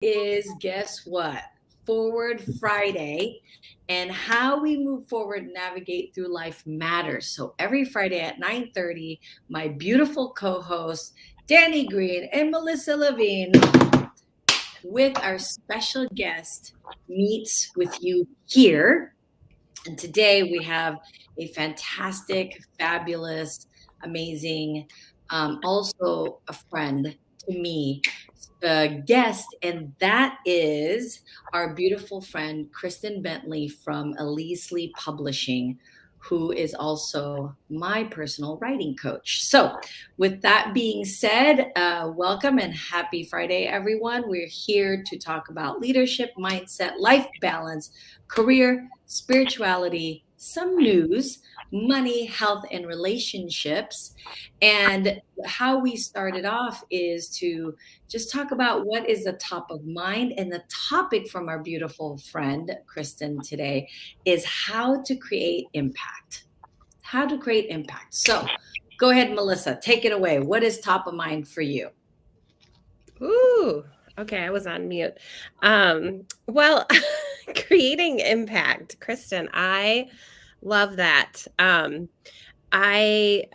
Is, guess what? Forward Friday, and how we move forward and navigate through life matters. So every Friday at 9:30, my beautiful co-hosts Dani Green and Melissa Lavigne with our special guest meets with you here. And today we have a fantastic, fabulous, amazing, also a friend to me, guest, and that is our beautiful friend Kristin Bentley from Elise Publishing, who is also my personal writing coach. So, with that being said, welcome and happy Friday, everyone. We're here to talk about leadership, mindset, life balance, career, spirituality, some news, money, health, and relationships. And how we started off is to just talk about what is the top of mind. And the topic from our beautiful friend, Kristin, today is how to create impact. How to create impact. So go ahead, Melissa, take it away. What is top of mind for you? Ooh, okay, I was on mute. Well, creating impact, Kristin, I love that. I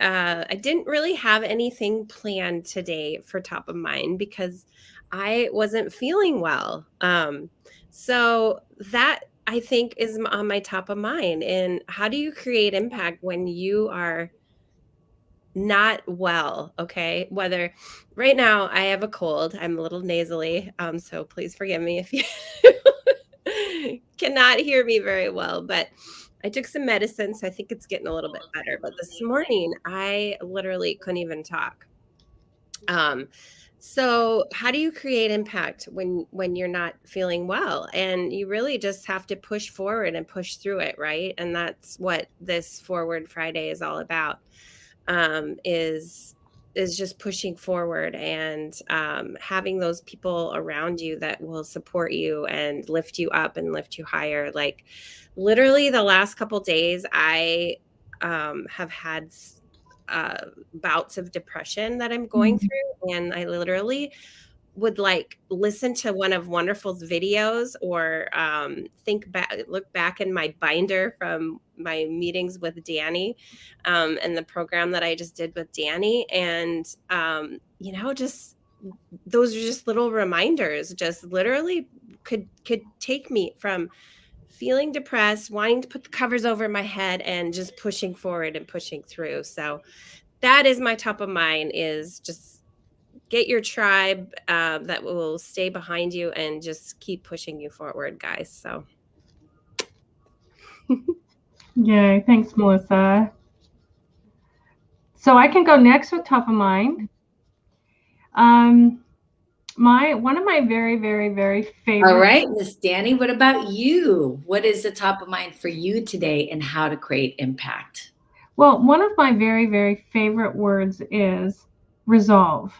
didn't really have anything planned today for top of mind because I wasn't feeling well. So that I think is on my top of mind. And how do you create impact when you are not well? Okay, whether right now I have a cold, I'm a little nasally, so please forgive me if you cannot hear me very well, but I took some medicine, so I think it's getting a little bit better. But this morning I literally couldn't even talk. um so how do you create impact when you're not feeling well? And you really just have to push forward and push through it, right? And that's what this Forward Friday is all about. Is just pushing forward and having those people around you that will support you and lift you up and lift you higher. Like literally the last couple days, I have had uh, bouts of depression that I'm going through, and I literally would like listen to one of Wonderful's videos or think back, look back in my binder from my meetings with Dani, and the program that I just did with Dani. And, just those are just little reminders, just literally could take me from feeling depressed, wanting to put the covers over my head and just pushing forward and pushing through. So that is my top of mind, is just get your tribe that will stay behind you and just keep pushing you forward, guys. So Yay, thanks, Melissa. So I can go next with top of mind. One of my very, very, very favorite. All right, Miss Dani, what about you? What is the top of mind for you today and how to create impact? Well, one of my very, very favorite words is resolve.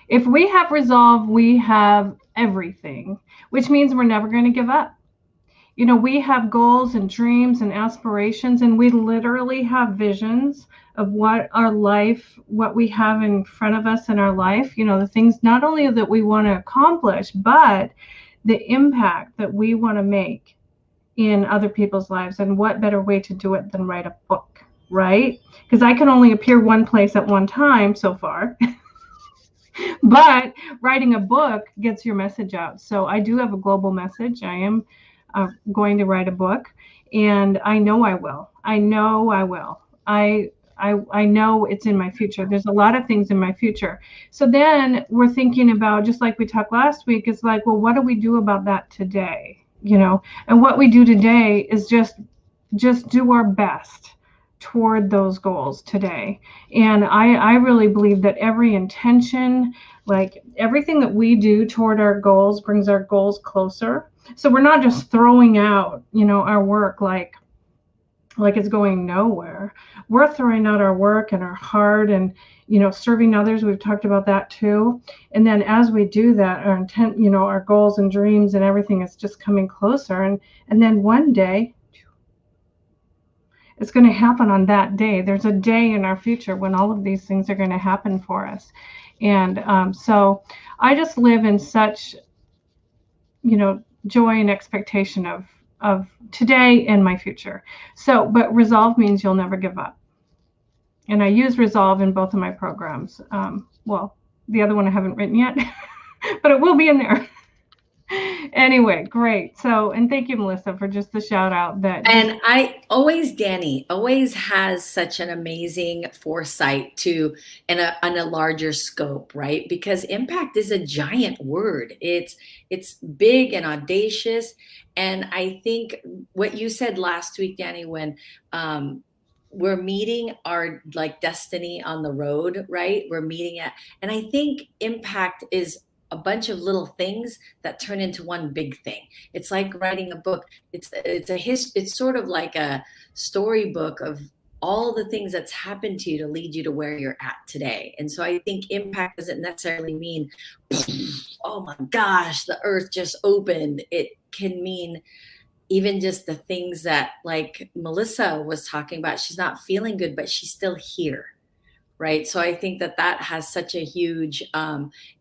If we have resolve, we have everything, which means we're never going to give up. We have goals and dreams and aspirations, and we literally have visions of what we have in front of us in our life, the things not only that we want to accomplish, but the impact that we want to make in other people's lives. And what better way to do it than write a book, right? Because I can only appear one place at one time so far. But writing a book gets your message out. So I do have a global message. I am going to write a book, and I know I will. I know it's in my future. There's a lot of things in my future. So then we're thinking about, just like we talked last week, it's like, well, what do we do about that today? And what we do today is just do our best toward those goals today. And I really believe that every intention, like everything that we do toward our goals, brings our goals closer. So we're not just throwing out, our work like it's going nowhere. We're throwing out our work and our heart and, serving others. We've talked about that too. And then as we do that, our intent, our goals and dreams and everything is just coming closer. And then one day, it's going to happen on that day. There's a day in our future when all of these things are going to happen for us. And so I just live in such, joy and expectation of today and my future. So, but resolve means you'll never give up. And I use resolve in both of my programs. Well, the other one I haven't written yet, but it will be in there. Anyway, great. So, and thank you, Melissa, for just the shout out that. And Dani always has such an amazing foresight on a larger scope, right? Because impact is a giant word. It's big and audacious. And I think what you said last week, Dani, when we're meeting our like destiny on the road, right? And I think impact is a bunch of little things that turn into one big thing. It's like writing a book. It's sort of like a storybook of all the things that's happened to you to lead you to where you're at today. And so I think impact doesn't necessarily mean, oh my gosh, the earth just opened. It can mean even just the things that, like Melissa was talking about, she's not feeling good, but she's still here. Right. So I think that has such a huge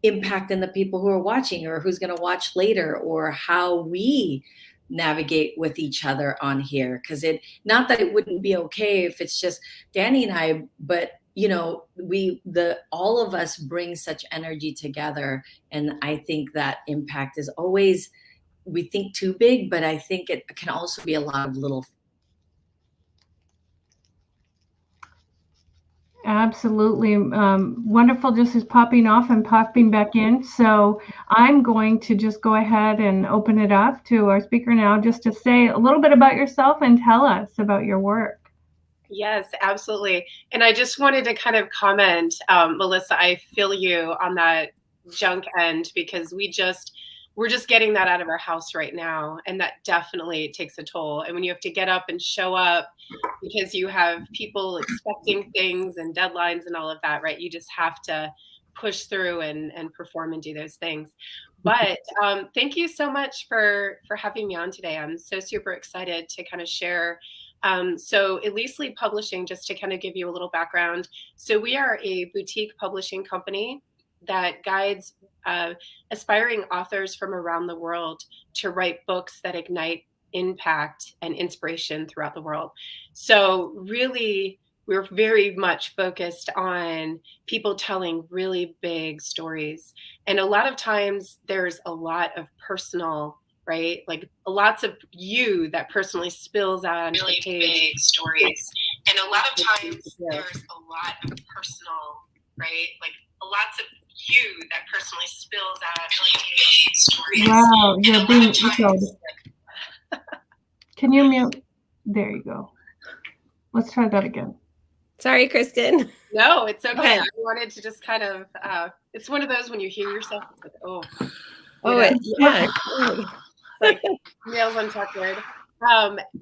impact in the people who are watching or who's going to watch later, or how we navigate with each other on here. Because not that it wouldn't be okay if it's just Dani and I, but all of us bring such energy together. And I think that impact is always, we think too big, but I think it can also be a lot of little. Absolutely. Wonderful just is popping off and popping back in. So I'm going to just go ahead and open it up to our speaker now, just to say a little bit about yourself and tell us about your work. Yes, absolutely. And I just wanted to kind of comment, Melissa, I feel you on that junk end, because we're just getting that out of our house right now. And that definitely takes a toll. And when you have to get up and show up because you have people expecting things and deadlines and all of that, right? You just have to push through and perform and do those things. But thank you so much for having me on today. I'm so super excited to kind of share. So Elise Lee Publishing, just to kind of give you a little background. So we are a boutique publishing company that guides aspiring authors from around the world to write books that ignite impact and inspiration throughout the world. So really, we're very much focused on people telling really big stories. And a lot of times there's a lot of personal, right? Like lots of you that personally spills out onto really the page. Big stories. And a lot of times there's a lot of personal, right? Like lots of you that personally spills out really big stories. Wow, you're being echoed. Can you mute? There you go. Let's try that again. Sorry, Kristin. No, it's okay. I wanted to just kind of, it's one of those when you hear yourself, it's like, yeah. Like nails on chalkboard.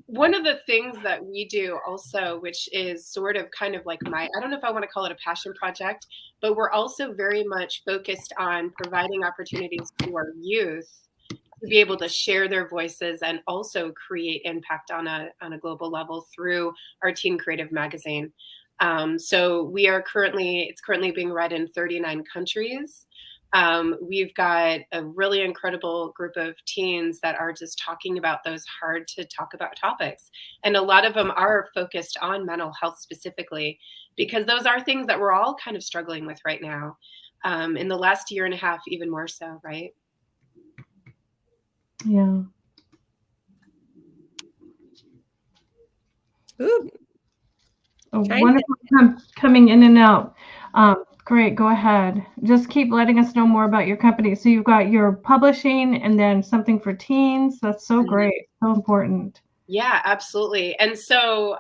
One of the things that we do also, which is sort of kind of like I don't know if I want to call it a passion project, but we're also very much focused on providing opportunities to our youth to be able to share their voices and also create impact on a global level through our Teen Creative magazine. So it's currently being read in 39 countries. We've got a really incredible group of teens that are just talking about those hard to talk about topics. And a lot of them are focused on mental health specifically, because those are things that we're all kind of struggling with right now. In the last year and a half, even more so, right? Yeah. Ooh. Wonderful coming in and out. Great, go ahead. Just keep letting us know more about your company. So you've got your publishing and then something for teens. That's so great, so important. Yeah, absolutely. And so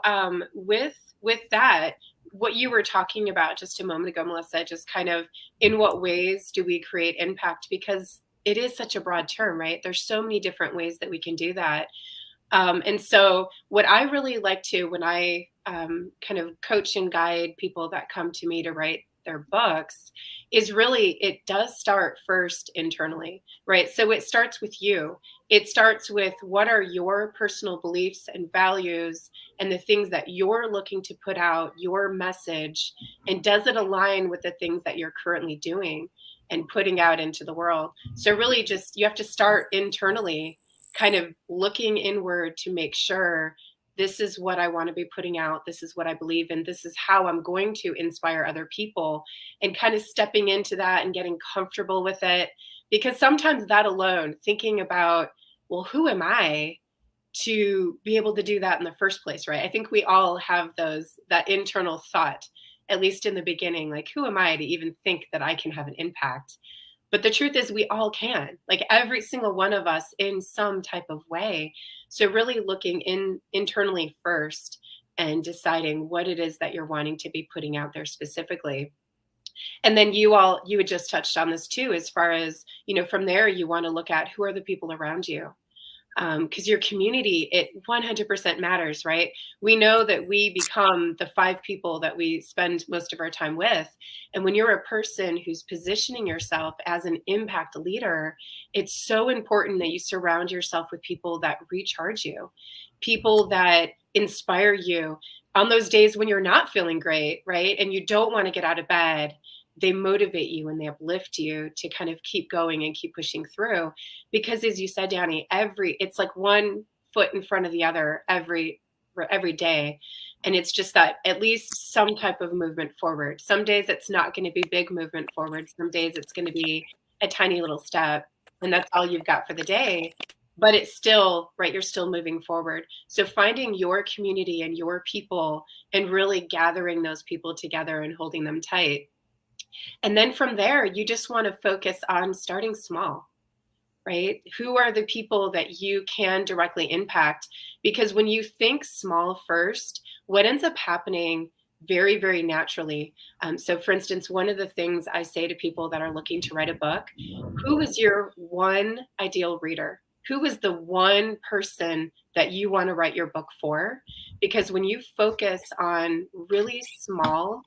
with that, what you were talking about just a moment ago, Melissa, just kind of in what ways do we create impact? Because it is such a broad term, right? There's so many different ways that we can do that. And so what I really like to, when I kind of coach and guide people that come to me to write their books is really, it does start first internally, right? So it starts with you. It starts with what are your personal beliefs and values and the things that you're looking to put out, your message, and does it align with the things that you're currently doing and putting out into the world? So really just, you have to start internally, kind of looking inward to make sure this is what I want to be putting out. This is what I believe in. This is how I'm going to inspire other people, and kind of stepping into that and getting comfortable with it. Because sometimes that alone, thinking about, well, who am I to be able to do that in the first place, right? I think we all have that internal thought, at least in the beginning, like, who am I to even think that I can have an impact? But the truth is we all can, like every single one of us in some type of way. So really looking internally first and deciding what it is that you're wanting to be putting out there specifically. And then you had just touched on this too, as far as, from there, you want to look at who are the people around you. Because your community, it 100% matters, right? We know that we become the 5 people that we spend most of our time with. And when you're a person who's positioning yourself as an impact leader, it's so important that you surround yourself with people that recharge you, people that inspire you on those days when you're not feeling great, right? And you don't want to get out of bed. They motivate you and they uplift you to kind of keep going and keep pushing through. Because as you said, Dani, it's like one foot in front of the other every day. And it's just that at least some type of movement forward. Some days it's not going to be big movement forward. Some days it's going to be a tiny little step, and that's all you've got for the day. But it's still, right, you're still moving forward. So finding your community and your people and really gathering those people together and holding them tight. And then from there, you just want to focus on starting small, right? Who are the people that you can directly impact? Because when you think small first, what ends up happening very, very naturally. So for instance, one of the things I say to people that are looking to write a book, who is your one ideal reader? Who is the one person that you want to write your book for? Because when you focus on really small,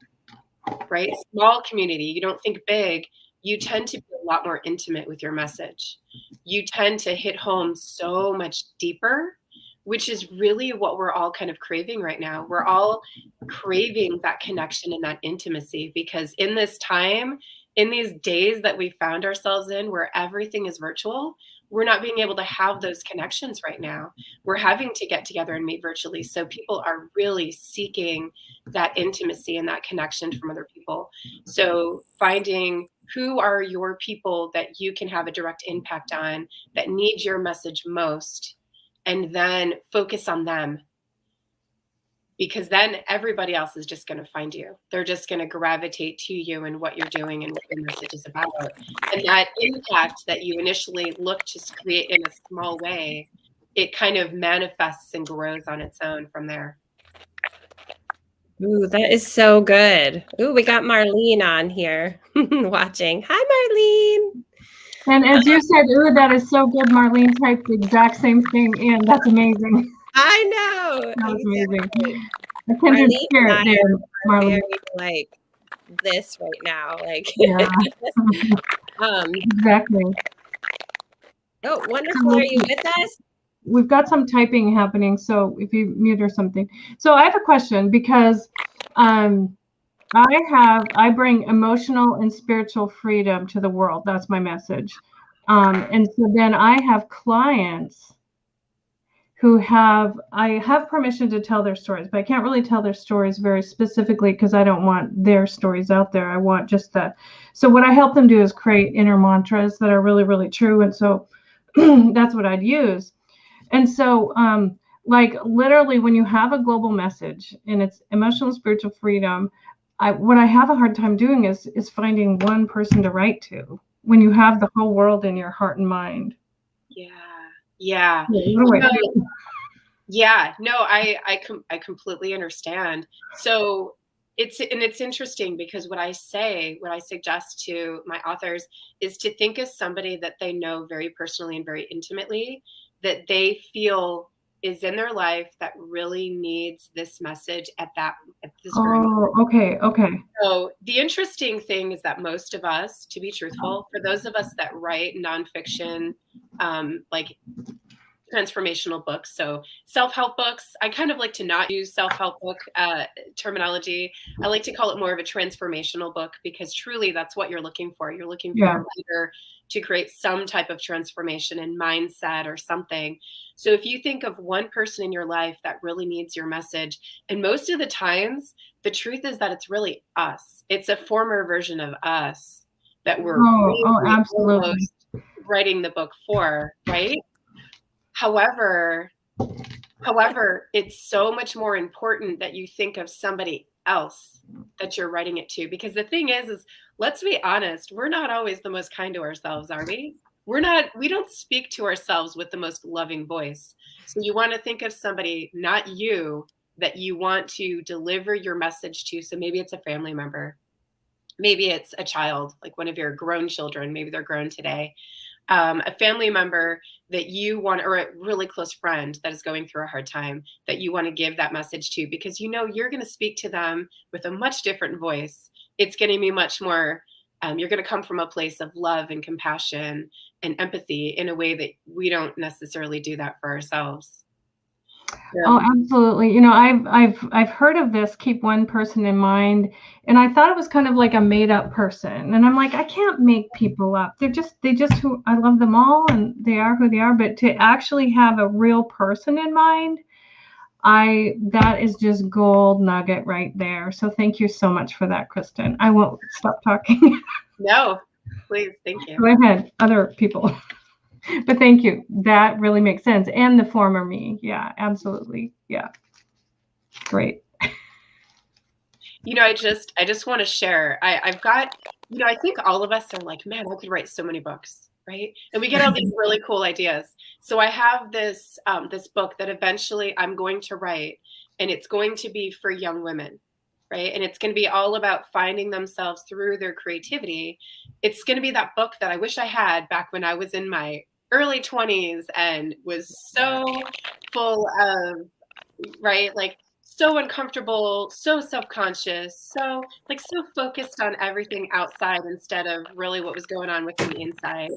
right, small community, you don't think big, you tend to be a lot more intimate with your message. You tend to hit home so much deeper, which is really what we're all kind of craving right now. We're all craving that connection and that intimacy, because in this time, in these days that we found ourselves in where everything is virtual, we're not being able to have those connections right now. We're having to get together and meet virtually. So people are really seeking that intimacy and that connection from other people. So finding who are your people that you can have a direct impact on, that need your message most, and then focus on them. Because then everybody else is just going to find you. They're just going to gravitate to you and what you're doing and what your message is about. And that impact that you initially look to create in a small way, it kind of manifests and grows on its own from there. Ooh, that is so good. Ooh, we got Marlene on here watching. Hi, Marlene. And as you said, ooh, that is so good. Marlene typed the exact same thing in. That's amazing. I know. That was amazing. Exactly. A kindred spirit there, Marlene. Very like this right now. Like yeah. Exactly. Oh, wonderful. Are you with us? We've got some typing happening, so if you mute or something. So I have a question, because I bring emotional and spiritual freedom to the world. That's my message. And so then I have clients who I have permission to tell their stories, but I can't really tell their stories very specifically because I don't want their stories out there. I want just so what I help them do is create inner mantras that are really, really true. And so that's what I'd use. And so, like literally when you have a global message and it's emotional and spiritual freedom, what I have a hard time doing is finding one person to write to when you have the whole world in your heart and mind. Yeah. No, I completely understand. So it's interesting, because what I suggest to my authors is to think of somebody that they know very personally and very intimately, that they feel is in their life that really needs this message at this very moment. Oh, okay. So the interesting thing is that most of us, to be truthful, for those of us that write nonfiction, like transformational books, so self-help books, I kind of like to not use self-help book terminology. I like to call it more of a transformational book, because truly that's what you're looking for. You're looking for a writer to create some type of transformation in mindset or something. So if you think of one person in your life that really needs your message, and most of the times, the truth is that it's really us. It's a former version of us that we're really absolutely almost writing the book for, right? However, it's so much more important that you think of somebody else that you're writing it to. Because the thing is let's be honest, we're not always the most kind to ourselves, are we? We don't speak to ourselves with the most loving voice. So you want to think of somebody, not you, that you want to deliver your message to. So maybe it's a family member. Maybe it's a child, like one of your grown children. Maybe they're grown today. A family member that you want, or a really close friend that is going through a hard time, that you want to give that message to, because you know you're going to speak to them with a much different voice. It's going to be much more, you're going to come from a place of love and compassion and empathy in a way that we don't necessarily do that for ourselves. Oh, absolutely. You know, I've heard of this, keep one person in mind, and I thought it was kind of like a made up person. And I'm like, I can't make people up. They just who I love them all, and they are who they are. But to actually have a real person in mind, that is just gold nugget right there. So thank you so much for that, Kristin. I won't stop talking. No, please, thank you. Go ahead, other people. But thank you. That really makes sense. And the former me. Yeah, absolutely. Yeah. Great. You know, I just want to share. I've got, you know, I think all of us are like, man, I could write so many books, right? And we get all these really cool ideas. So I have this this book that eventually I'm going to write, and it's going to be for young women, right? And it's going to be all about finding themselves through their creativity. It's going to be that book that I wish I had back when I was in my early 20s and was so full of, right, like so uncomfortable, so self-conscious, so focused on everything outside instead of really what was going on within the inside.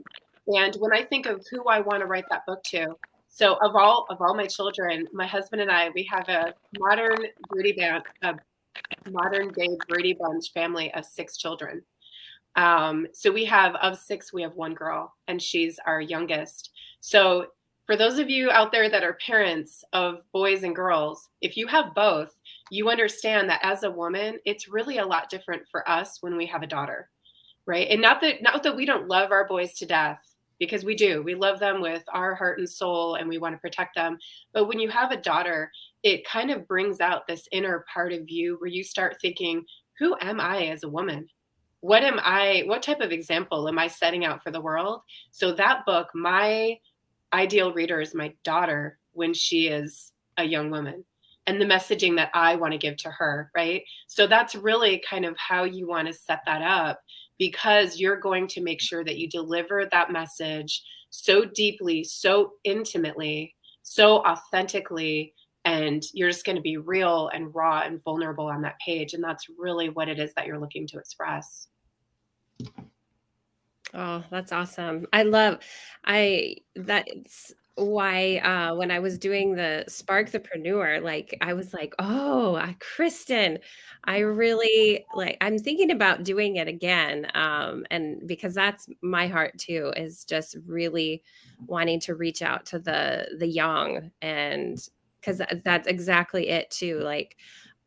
And when I think of who I want to write that book to, so of all my children, my husband and I, we have a modern day Brady Bunch family of 6 children. So we have, of 6, we have 1 girl, and she's our youngest. So for those of you out there that are parents of boys and girls, if you have both, you understand that as a woman, it's really a lot different for us when we have a daughter, right? And not that we don't love our boys to death, because we do. We love them with our heart and soul, and we want to protect them. But when you have a daughter, it kind of brings out this inner part of you where you start thinking, who am I as a woman? What type of example am I setting out for the world? So that book, my ideal reader is my daughter when she is a young woman, and the messaging that I want to give to her, right? So that's really kind of how you want to set that up, because you're going to make sure that you deliver that message so deeply, so intimately, so authentically, and you're just going to be real and raw and vulnerable on that page. And that's really what it is that you're looking to express. Oh, that's awesome. That's why when I was doing the Spark the Preneur, like I was like, oh, Kristin, I'm thinking about doing it again. And because that's my heart too, is just really wanting to reach out to the young, and because that's exactly it too. Like,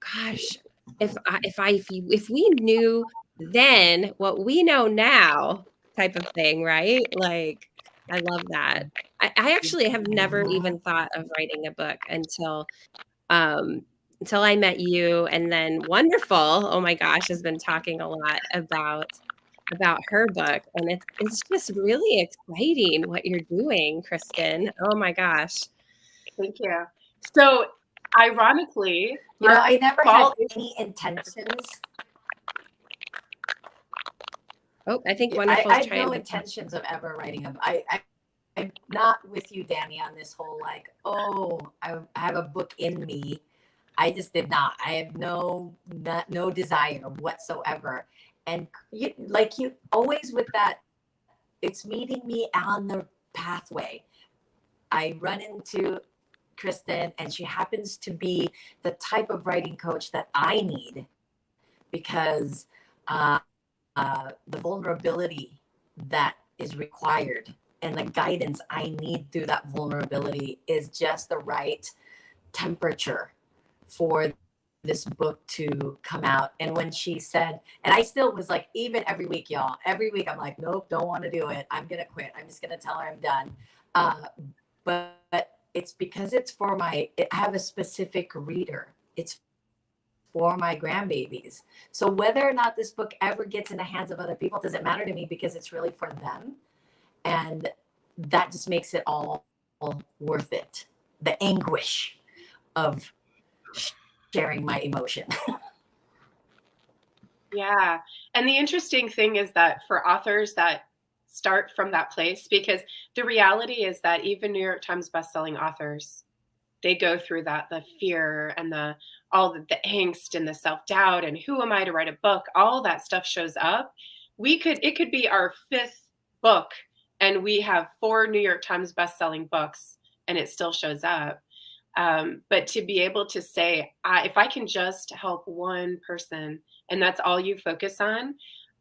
gosh, if we knew then what we know now, type of thing, right? Like, I love that. I actually have never even thought of writing a book until I met you, and then Wonderful, oh my gosh, has been talking a lot about her book, and it's just really exciting what you're doing, Kristin. Oh my gosh. Thank you. So ironically, you know, I never had any intentions. Oh, I think Wonderful's I had trying. no intentions of ever writing a book. I'm not with you, Dani, on this whole like, oh, I have a book in me. I just did not. I have no desire whatsoever. And you, like you always with that, it's meeting me on the pathway. I run into Kristin, and she happens to be the type of writing coach that I need, because the vulnerability that is required and the guidance I need through that vulnerability is just the right temperature for this book to come out. And when she said, and I still was like, even every week, y'all, every week I'm like, nope, don't want to do it. I'm going to quit. I'm just going to tell her I'm done. But it's because it's for I have a specific reader. It's for my grandbabies. So whether or not this book ever gets in the hands of other people doesn't matter to me, because it's really for them. And that just makes it all worth it. The anguish of sharing my emotion. Yeah. And the interesting thing is that for authors that start from that place, because the reality is that even New York Times bestselling authors, they go through that, the fear and all the angst and the self-doubt and who am I to write a book, all that stuff shows up. It could be our 5th book and we have 4 New York Times bestselling books and it still shows up. But to be able to say, if I can just help one person and that's all you focus on,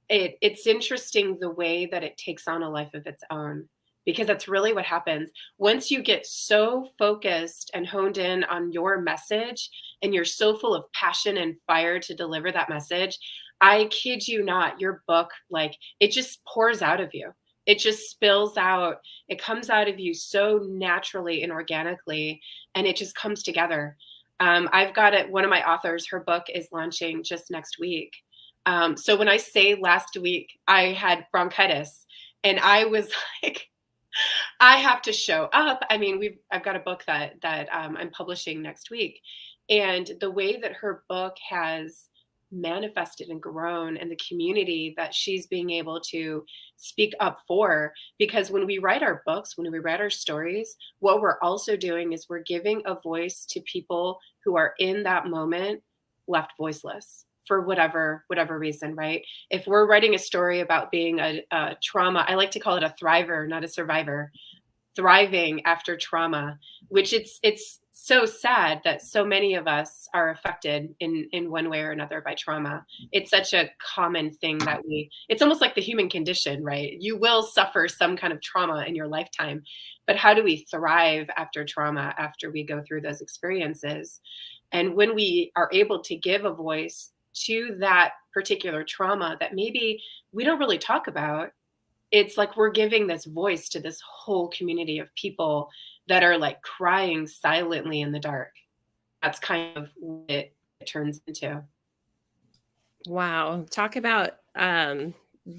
it's interesting the way that it takes on a life of its own, because that's really what happens. Once you get so focused and honed in on your message and you're so full of passion and fire to deliver that message, I kid you not, your book, like, it just pours out of you. It just spills out. It comes out of you so naturally and organically, and it just comes together. I've got it. One of my authors, her book is launching just next week. So when I say last week, I had bronchitis and I was like, I have to show up. I mean, I've got a book that I'm publishing next week, and the way that her book has manifested and grown, and the community that she's being able to speak up for, because when we write our books, when we write our stories, what we're also doing is we're giving a voice to people who are in that moment left voiceless for whatever reason, right? If we're writing a story about being a trauma, I like to call it a thriver, not a survivor, thriving after trauma, which it's so sad that so many of us are affected in one way or another by trauma. It's such a common thing that it's almost like the human condition, right? You will suffer some kind of trauma in your lifetime, but how do we thrive after trauma, after we go through those experiences? And when we are able to give a voice to that particular trauma that maybe we don't really talk about, it's like we're giving this voice to this whole community of people that are like crying silently in the dark. That's kind of what it turns into. Wow. Talk about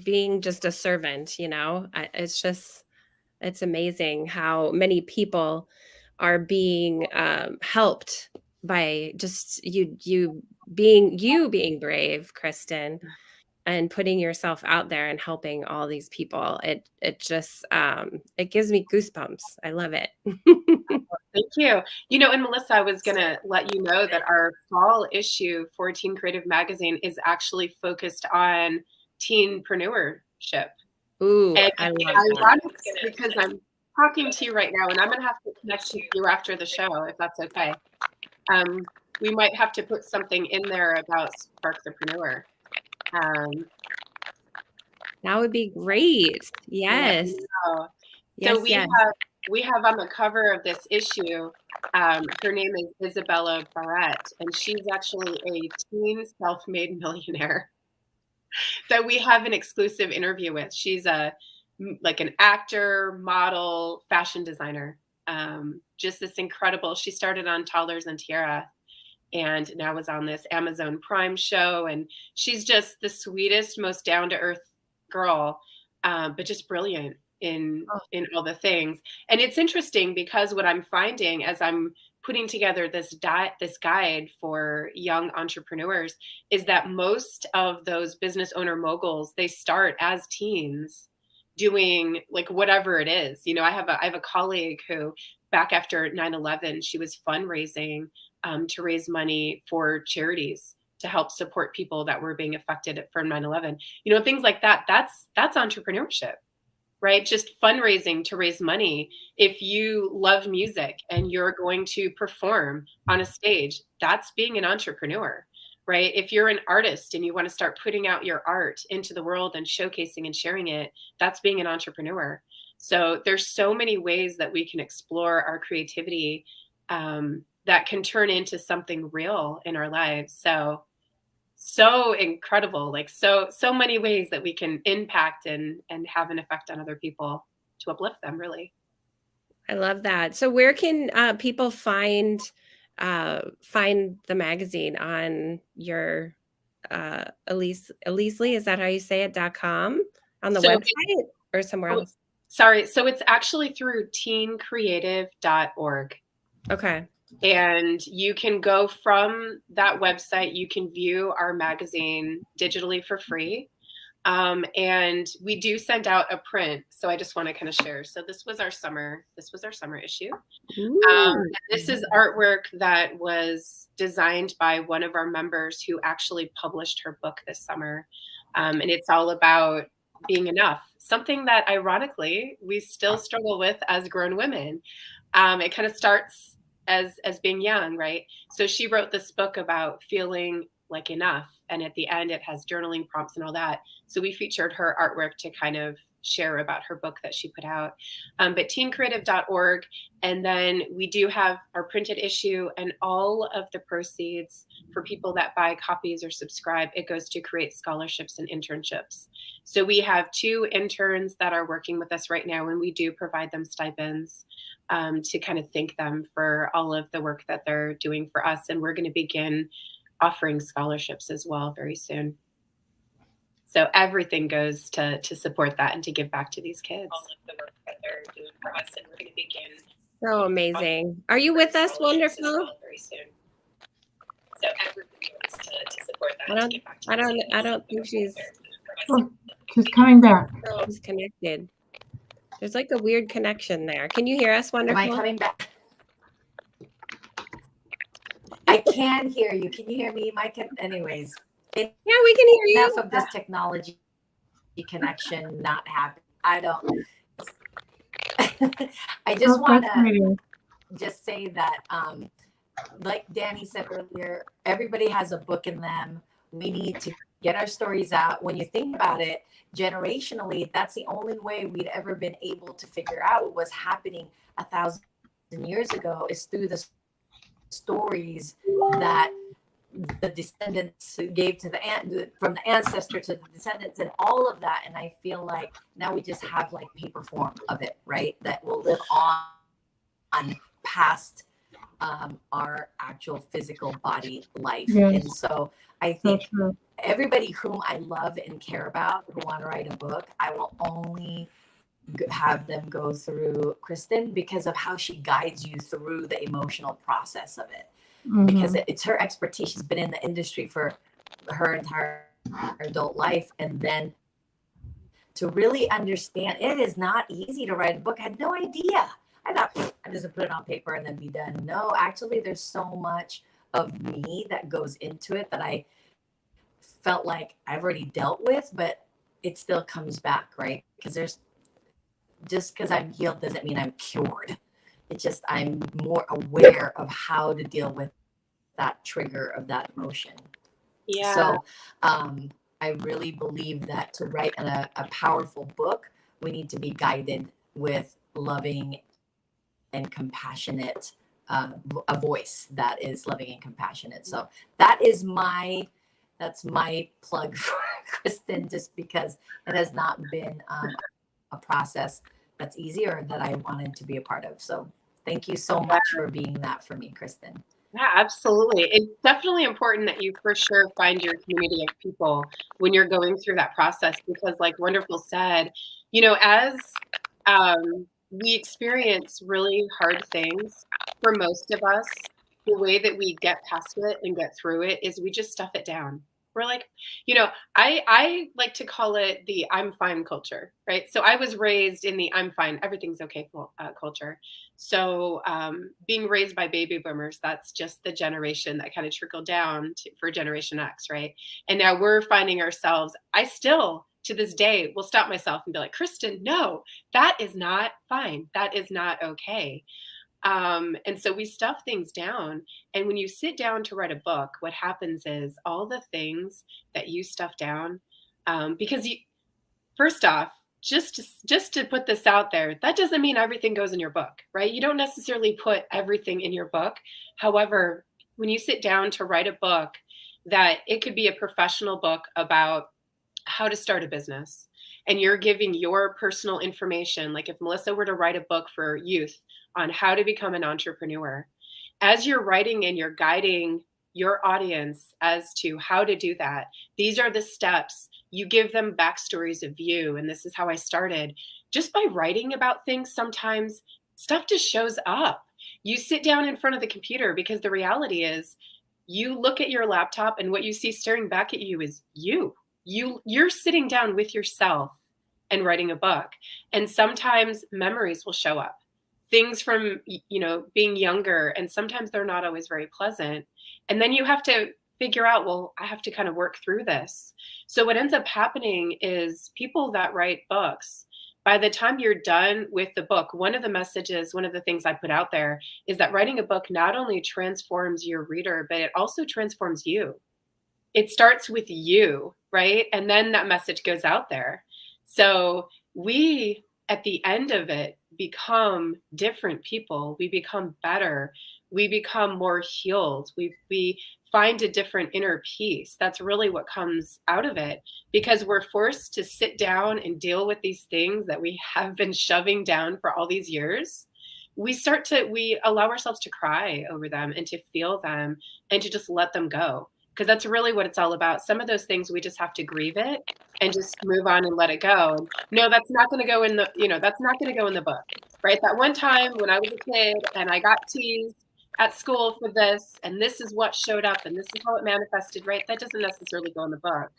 being just a servant, it's amazing how many people are being helped by just you being brave, Kristin, and putting yourself out there and helping all these people. It just it gives me goosebumps. I love it. Thank you. And Melissa, I was going to let you know that our fall issue for Teen Creative Magazine is actually focused on teenpreneurship. Ooh, and I love that. Because I'm talking to you right now, and I'm going to have to connect to you after the show, if that's okay. We might have to put something in there about Spark the Preneur. That would be great. Yes. So we have on the cover of this issue, her name is Isabella Barrett, and she's actually a teen self-made millionaire that we have an exclusive interview with. She's like an actor, model, fashion designer. Just this incredible, she started on Toddlers and Tiara and now is on this Amazon Prime show. And she's just the sweetest, most down-to-earth girl, but just brilliant in all the things. And it's interesting because what I'm finding as I'm putting together this guide for young entrepreneurs is that most of those business owner moguls, they start as teens doing like whatever it is. You know, I have a colleague who back after 9/11, she was fundraising to raise money for charities to help support people that were being affected from 9/11. You know, things like that. That's entrepreneurship, right? Just fundraising to raise money. If you love music and you're going to perform on a stage, that's being an entrepreneur, right? If you're an artist and you want to start putting out your art into the world and showcasing and sharing it, that's being an entrepreneur. So there's so many ways that we can explore our creativity that can turn into something real in our lives. So incredible, like so many ways that we can impact and have an effect on other people to uplift them, really. I love that. So where can people find the magazine? On your Elise Lee, is that how you say it, .com, on the website or somewhere else? Sorry, so it's actually through teencreative.org. Okay. And you can go from that website, you can view our magazine digitally for free. And we do send out a print. So I just want to kind of share. So this was our summer issue. This is artwork that was designed by one of our members who actually published her book this summer. And it's all about being enough, something that ironically we still struggle with as grown women. It kind of starts as being young, right? So she wrote this book about feeling like enough, and at the end it has journaling prompts and all that. So we featured her artwork to kind of share about her book that she put out. But teencreative.org, and then we do have our printed issue, and all of the proceeds for people that buy copies or subscribe, it goes to create scholarships and internships. So we have 2 interns that are working with us right now, and we do provide them stipends to kind of thank them for all of the work that they're doing for us. And we're going to begin offering scholarships as well very soon. So everything goes to support that and to give back to these kids. All of the work that they're doing for us, and we're going to begin. So amazing. Are you with us? Wonderful. Well very soon. So everything goes to support that. I don't think she's coming back. She's connected. There's like a weird connection there. Can you hear us, Wonderful? Am I coming back? I can hear you. Can you hear me? Anyways. Yeah, we can hear you. Enough of this technology connection not happen. I don't. I just want to just say that, like Dani said earlier, everybody has a book in them. We need to get our stories out. When you think about it, generationally, that's the only way we'd ever been able to figure out what was happening 1,000 years ago is through the stories that the descendants gave to from the ancestor to the descendants and all of that. And I feel like now we just have like paper form of it, right? That will live on past our actual physical body life. Yes. And so I think everybody whom I love and care about who want to write a book, I will only have them go through Kristin because of how she guides you through the emotional process of it. Mm-hmm. Because it's her expertise. She's been in the industry for her entire adult life. And then to really understand, it is not easy to write a book. I had no idea. I thought I just put it on paper and then be done. No, actually, there's so much of me that goes into it that I felt like I've already dealt with, but it still comes back, right? Because just because I'm healed doesn't mean I'm cured. It's just I'm more aware of how to deal with that trigger of that emotion. Yeah. So I really believe that to write a powerful book, we need to be guided with loving and compassionate, a voice that is loving and compassionate. So that's my plug for Kristin, just because it has not been a process that's easy or that I wanted to be a part of. So thank you so much for being that for me, Kristin. Yeah, absolutely. It's definitely important that you for sure find your community of people when you're going through that process, because like Wonderful said, as we experience really hard things, for most of us, the way that we get past it and get through it is we just stuff it down. We're like, you know, I like to call it the I'm fine culture, right? So I was raised in the I'm fine, everything's okay culture. So being raised by baby boomers, that's just the generation that kind of trickled down for Generation X, right? And now we're finding ourselves, I still, to this day, will stop myself and be like, Kristin, no, that is not fine. That is not okay. And so we stuff things down. And when you sit down to write a book, what happens is all the things that you stuff down, because you, first off, just to put this out there, that doesn't mean everything goes in your book, right? You don't necessarily put everything in your book. However, when you sit down to write a book, that it could be a professional book about how to start a business, and you're giving your personal information. Like if Melissa were to write a book for youth on how to become an entrepreneur, as you're writing and you're guiding your audience as to how to do that, these are the steps. You give them backstories of you, and this is how I started. Just by writing about things, sometimes stuff just shows up. You sit down in front of the computer, because the reality is you look at your laptop and what you see staring back at you is you. You're sitting down with yourself and writing a book. And sometimes memories will show up, things from, you know, being younger, and sometimes they're not always very pleasant. And then you have to figure out, well, I have to kind of work through this. So what ends up happening is people that write books, by the time you're done with the book, one of the messages, one of the things I put out there is that writing a book not only transforms your reader, but it also transforms you. It starts with you, right? And then that message goes out there. So we, at the end of it, become different people. We become better. We become more healed. We find a different inner peace. That's really what comes out of it, because we're forced to sit down and deal with these things that we have been shoving down for all these years. We allow ourselves to cry over them and to feel them and to just let them go. Because that's really what it's all about. Some of those things, we just have to grieve it and just move on and let it go. No, that's not going to go in the, that's not going to go in the book, right? That one time when I was a kid and I got teased at school for this, and this is what showed up and this is how it manifested, right? That doesn't necessarily go in the book.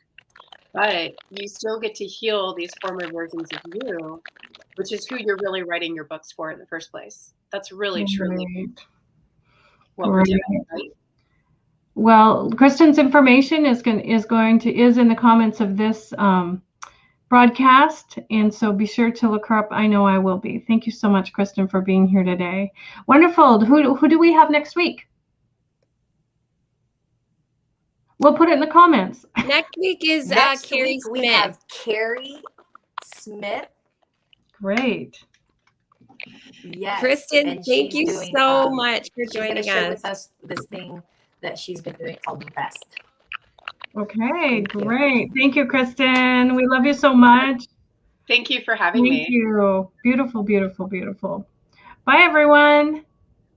But you still get to heal these former versions of you, which is who you're really writing your books for in the first place. That's really, truly what we're doing, right? Well, Kristin's information is in the comments of this broadcast, and so be sure to look her up. I know I will be. Thank you so much, Kristin, for being here today. Wonderful. Who do we have next week? We'll put it in the comments. Next week is Carrie Smith. We have Carrie Smith. Great. Yes. Kristin, thank you so much for joining us. Share with us this thing that she's been doing called The Best. Okay, great. Thank you, Kristin. We love you so much. Thank you for having me. Thank you. Beautiful, beautiful, beautiful. Bye, everyone.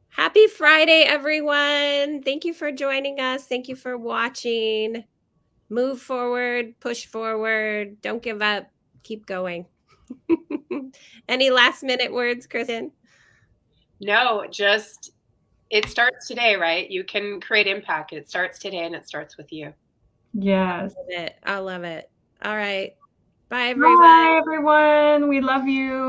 Happy Friday, everyone. Thank you for joining us. Thank you for watching. Move forward, push forward. Don't give up. Keep going. Any last minute words, Kristin? No, just it starts today, right? You can create impact. It starts today, and it starts with you. Yes. I love it. All right. Bye, everyone. Bye, everyone. We love you.